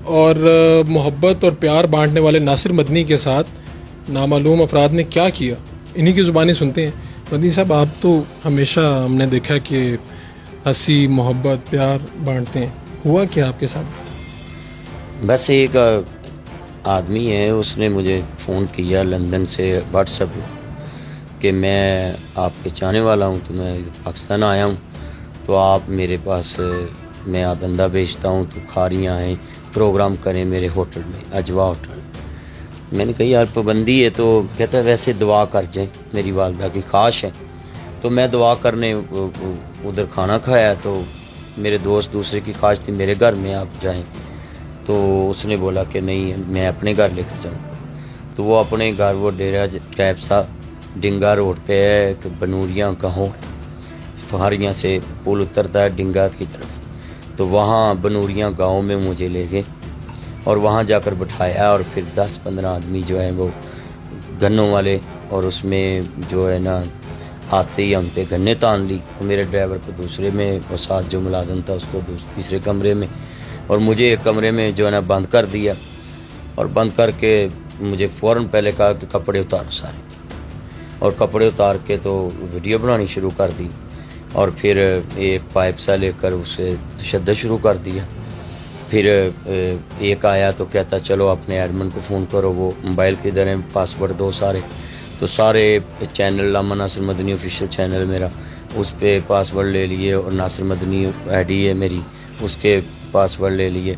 اور محبت اور پیار بانٹنے والے ناصر مدنی کے ساتھ نامعلوم افراد نے کیا کیا، انہی کی زبانی سنتے ہیں۔ مدنی صاحب، آپ تو ہمیشہ ہم نے دیکھا کہ ہنسی محبت پیار بانٹتے ہیں، ہوا کیا آپ کے ساتھ؟ بس ایک آدمی ہے، اس نے مجھے فون کیا لندن سے واٹس ایپ کہ میں آپ کے چاہنے والا ہوں، تو میں پاکستان آیا ہوں، تو آپ میرے پاس میں بندہ بھیجتا ہوں تو کھاریاں ہیں، پروگرام کریں میرے ہوٹل میں، اجوا ہوٹل۔ میں نے کہا یار پابندی ہے، تو کہتا ہے ویسے دعا کر جائیں، میری والدہ کی خواہش ہے۔ تو میں دعا کرنے ادھر کھانا کھایا، تو میرے دوست دوسرے کی خواہش تھی میرے گھر میں آپ جائیں، تو اس نے بولا کہ نہیں میں اپنے گھر لے کے جاؤں۔ تو وہ اپنے گھر، وہ ڈیرا ٹیپ سا ڈنگا روڈ پہ ہے، کہ بنوریاں گاؤں فہاریاں سے پل اترتا ہے ڈنگا کی طرف، تو وہاں بنوریاں گاؤں میں مجھے لے گئے اور وہاں جا کر بٹھایا، اور پھر 10-15 آدمی جو ہیں وہ گنوں والے، اور اس میں جو ہے نا آتے ہی ہم پہ گنے تان لی، میرے ڈرائیور کو دوسرے میں، اور ساتھ جو ملازم تھا اس کو تیسرے کمرے میں، اور مجھے ایک کمرے میں جو ہے نا بند کر دیا، اور بند کر کے مجھے فوراً پہلے کہا کہ کپڑے اتارو سارے، اور کپڑے اتار کے تو ویڈیو بنانی شروع کر دی، اور پھر ایک پائپ سا لے کر اسے تشدد شروع کر دیا۔ پھر ایک آیا تو کہتا چلو اپنے ایڈمن کو فون کرو، وہ موبائل کے ادھر ہیں، پاسورڈ دو سارے، تو سارے چینل علامہ ناصر مدنی آفیشیل چینل میرا، اس پہ پاسورڈ لے لیے، اور ناصر مدنی آئی ڈی ہے میری، اس کے پاسورڈ لے لیے،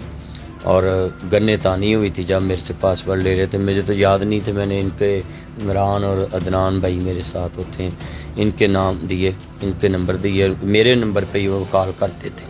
اور گنے تانی ہوئی تھی جب میرے سے پاسورڈ لے رہے تھے، مجھے تو یاد نہیں تھے، میں نے ان کے عمران اور عدنان بھائی میرے ساتھ ہوتے ہیں، ان کے نام دیے، ان کے نمبر دیے، میرے نمبر پہ ہی وہ کال کرتے تھے۔